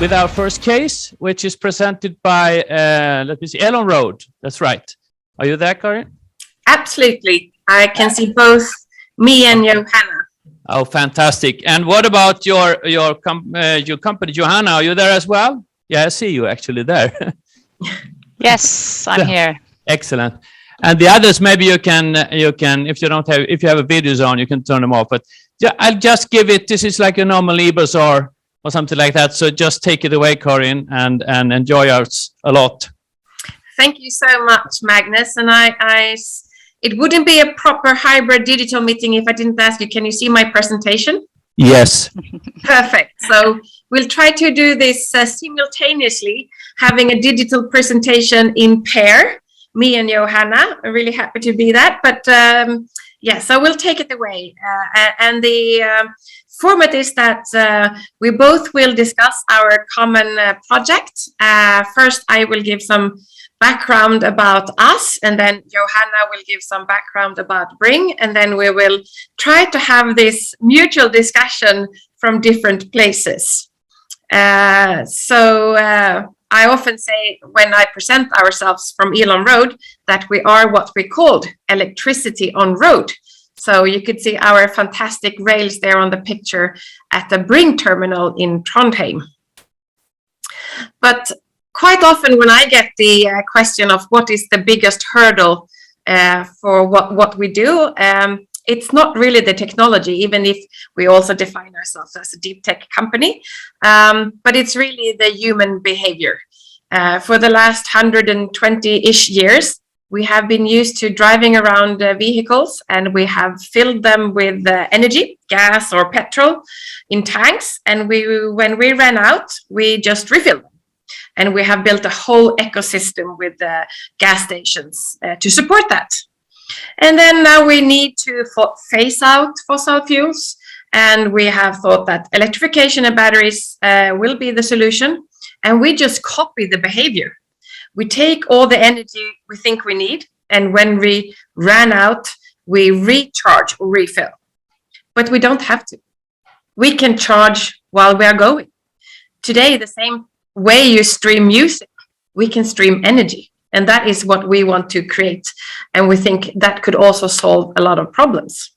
with our first case, which is presented by, let me see, Elonroad. That's right. Are you there, Karin? Absolutely. I can see both me and Johanna. Oh, fantastic. And what about your company, Johanna? Are you there as well? Yeah, I see you actually there. Yes, I'm here. Excellent. And the others, maybe you can, if you have a videos on, you can turn them off. But I'll just give it, this is like a normal Libers or something like that. So just take it away, Karin, and enjoy us a lot. Thank you so much, Magnus. And it wouldn't be a proper hybrid digital meeting if I didn't ask you, can you see my presentation? Yes. Perfect. So we'll try to do this simultaneously, having a digital presentation in pair, me and Johanna. I'm really happy to be that. But yeah, so we'll take it away. And the format is that we both will discuss our common project. First, I will give some background about us, and then Johanna will give some background about Bring, and then we will try to have this mutual discussion from different places. So I often say when I present ourselves from Elonroad that we are what we called electricity on road. So you could see our fantastic rails there on the picture at the Bring terminal in Trondheim. But quite often when I get the question of what is the biggest hurdle for what we do, it's not really the technology, even if we also define ourselves as a deep tech company, but it's really the human behavior. For the last 120-ish years, we have been used to driving around vehicles, and we have filled them with energy, gas or petrol in tanks, and when we ran out, we just refilled them. And we have built a whole ecosystem with gas stations to support that. And then now we need to phase out fossil fuels. And we have thought that electrification and batteries will be the solution. And we just copy the behavior. We take all the energy we think we need. And when we ran out, we recharge or refill. But we don't have to. We can charge while we are going. Today, the same way you stream music, we can stream energy, and that is what we want to create, and we think that could also solve a lot of problems,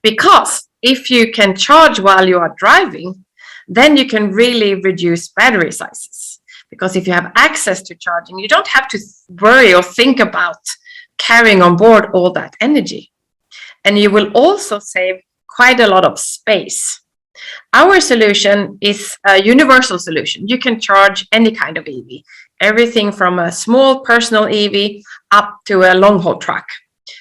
because if you can charge while you are driving, then you can really reduce battery sizes, because if you have access to charging, you don't have to worry or think about carrying on board all that energy, and you will also save quite a lot of space. Our solution is a universal solution. You can charge any kind of EV, everything from a small personal EV up to a long-haul truck.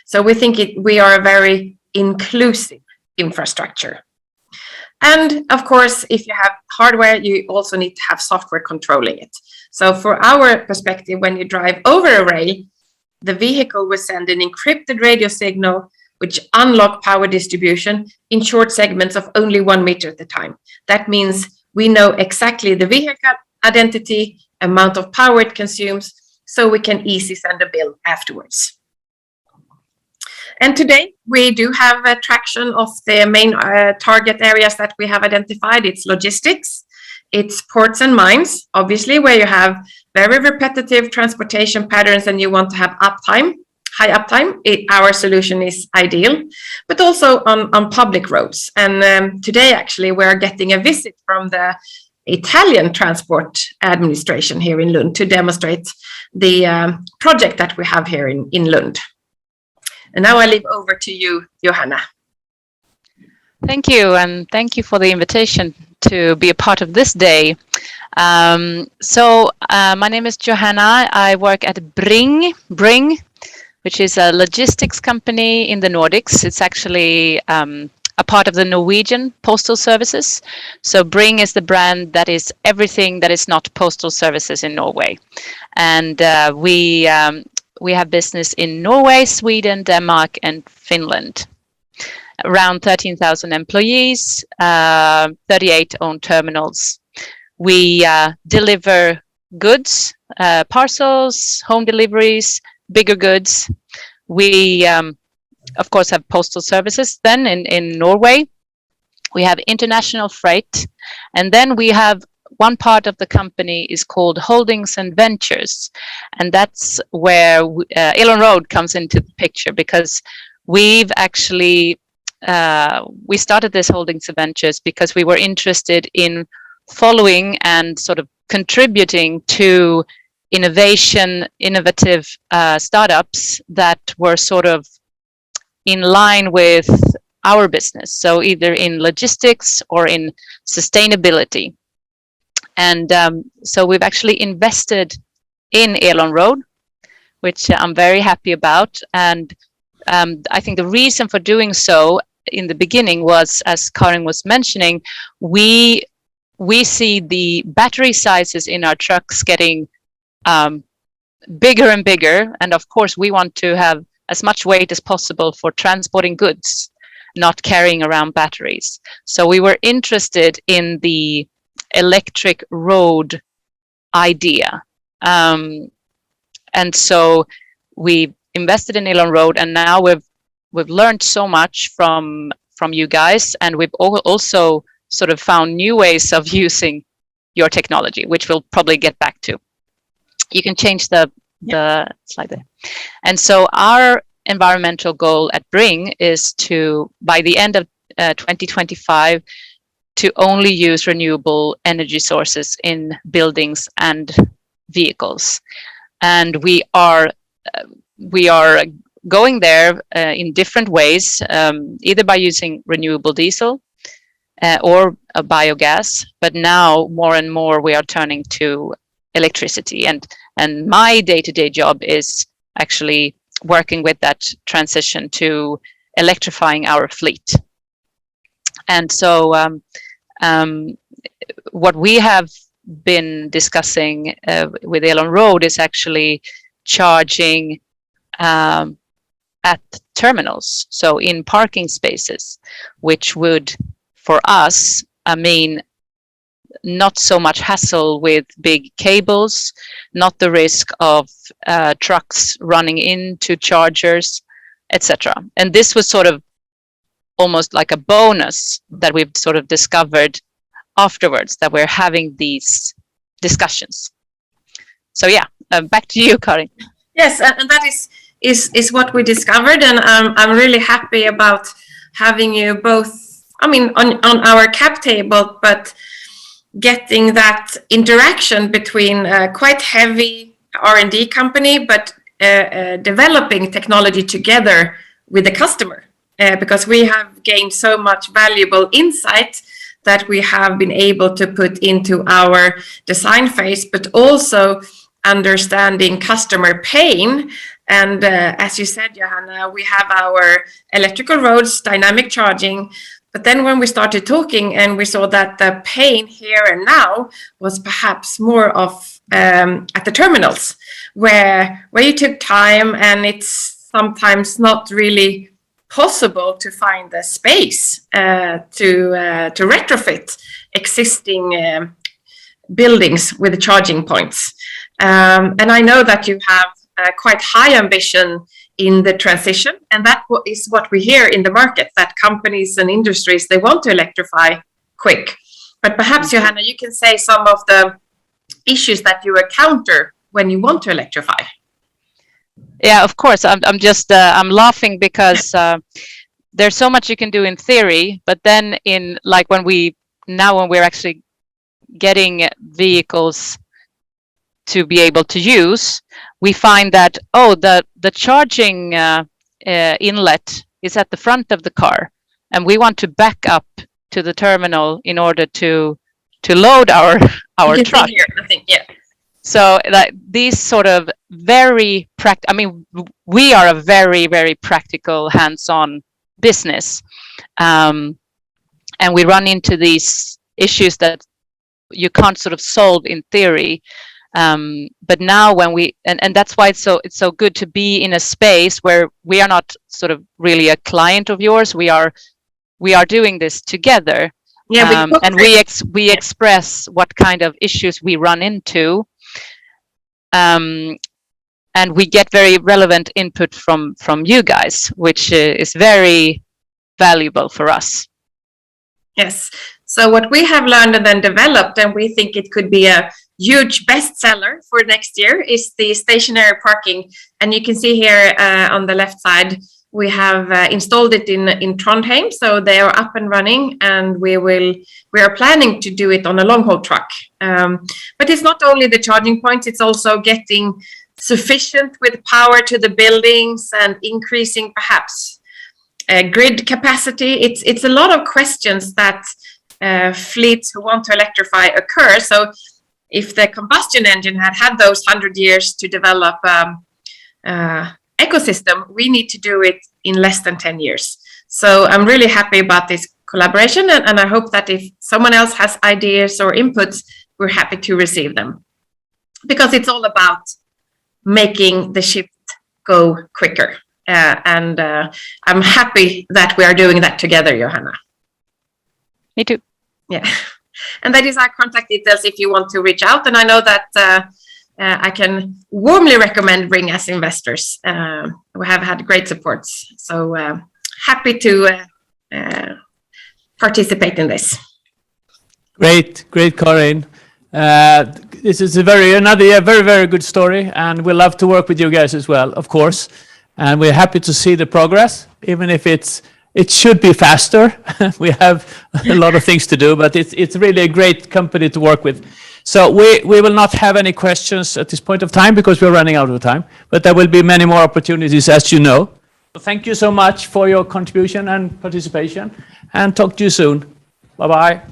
So we think we are a very inclusive infrastructure. And of course, if you have hardware, you also need to have software controlling it. So for our perspective, when you drive over a rail, the vehicle will send an encrypted radio signal which unlock power distribution in short segments of only 1 meter at a time. That means we know exactly the vehicle identity, amount of power it consumes, so we can easily send a bill afterwards. And today we do have a traction of the main target areas that we have identified. It's logistics, it's ports and mines, obviously, where you have very repetitive transportation patterns and you want to have uptime. High uptime, our solution is ideal, but also on public roads. And today, actually, we're getting a visit from the Italian Transport Administration here in Lund to demonstrate the project that we have here in Lund. And now I leave over to you, Johanna. Thank you, and thank you for the invitation to be a part of this day. My name is Johanna. I work at Bring, which is a logistics company in the Nordics. It's actually a part of the Norwegian postal services. So Bring is the brand that is everything that is not postal services in Norway. And we have business in Norway, Sweden, Denmark, and Finland. Around 13,000 employees, 38 owned terminals. We deliver goods, parcels, home deliveries, bigger goods. We, of course, have postal services then in Norway. We have international freight. And then we have one part of the company is called Holdings and Ventures, and that's where Elonroad comes into the picture, because we've actually we started this Holdings and Ventures because we were interested in following and sort of contributing to innovative startups that were sort of in line with our business, so either in logistics or in sustainability. And so we've actually invested in Elonroad, which I'm very happy about. And I think the reason for doing so in the beginning was, as Karin was mentioning, we see the battery sizes in our trucks getting bigger and bigger. And of course, we want to have as much weight as possible for transporting goods, not carrying around batteries. So we were interested in the electric road idea. And so we invested in Elonroad, and now we've learned so much from you guys, and we've also sort of found new ways of using your technology, which we'll probably get back to. You can change the slide there. And so our environmental goal at Bring is to, by the end of 2025, to only use renewable energy sources in buildings and vehicles. And we are going there in different ways, either by using renewable diesel or a biogas. But now more and more we are turning to electricity. And my day-to-day job is actually working with that transition to electrifying our fleet. And so what we have been discussing with Elonroad is actually charging at terminals, so in parking spaces, which would, for us, mean not so much hassle with big cables, not the risk of trucks running into chargers, etc. And this was sort of almost like a bonus that we've sort of discovered afterwards, that we're having these discussions. So yeah, back to you, Karin. Yes, and that is what we discovered, and I'm really happy about having you both, I mean, on our cap table, but getting that interaction between quite heavy R&D company, but developing technology together with the customer, because we have gained so much valuable insight that we have been able to put into our design phase, but also understanding customer pain. And as you said, Johanna, we have our electrical roads, dynamic charging. But then when we started talking and we saw that the pain here and now was perhaps more of at the terminals, where you took time, and it's sometimes not really possible to find the space to retrofit existing buildings with charging points. And I know that you have quite high ambition in the transition, and that is what we hear in the market, that companies and industries, they want to electrify quick. But perhaps, Johanna, you can say some of the issues that you encounter when you want to electrify. Yeah, of course. I'm just I'm laughing because there's so much you can do in theory, but then in like when we're actually getting vehicles to be able to use, we find that the charging inlet is at the front of the car, and we want to back up to the terminal in order to load our truck. So these sort of very we are a very, very practical, hands-on business, and we run into these issues that you can't sort of solve in theory. But now when and that's why it's so good to be in a space where we are not sort of really a client of yours. We are doing this together. Yeah, and we express what kind of issues we run into. And we get very relevant input from you guys, which is very valuable for us. Yes, So what we have learned and then developed, and we think it could be a huge bestseller for next year, is the stationary parking. And you can see here on the left side, we have installed it in Trondheim, so they are up and running, and we are planning to do it on a long haul truck. But it's not only the charging points; it's also getting sufficient with power to the buildings and increasing perhaps grid capacity. It's a lot of questions that fleets who want to electrify occur. So if the combustion engine had those 100 years to develop ecosystem, we need to do it in less than 10 years. So I'm really happy about this collaboration, and I hope that if someone else has ideas or inputs, we're happy to receive them, because it's all about making the shift go quicker. And I'm happy that we are doing that together, Johanna. Me too. Yeah. And that is our contact details if you want to reach out. And I know that I can warmly recommend Bring as investors. We have had great supports. So happy to participate in this. Great, Karin. This is another very, very good story, and we love to work with you guys as well, of course. And we're happy to see the progress, even if it should be faster. We have a lot of things to do, but it's really a great company to work with. So we will not have any questions at this point of time because we're running out of time, but there will be many more opportunities, as you know. So thank you so much for your contribution and participation, and talk to you soon. Bye-bye.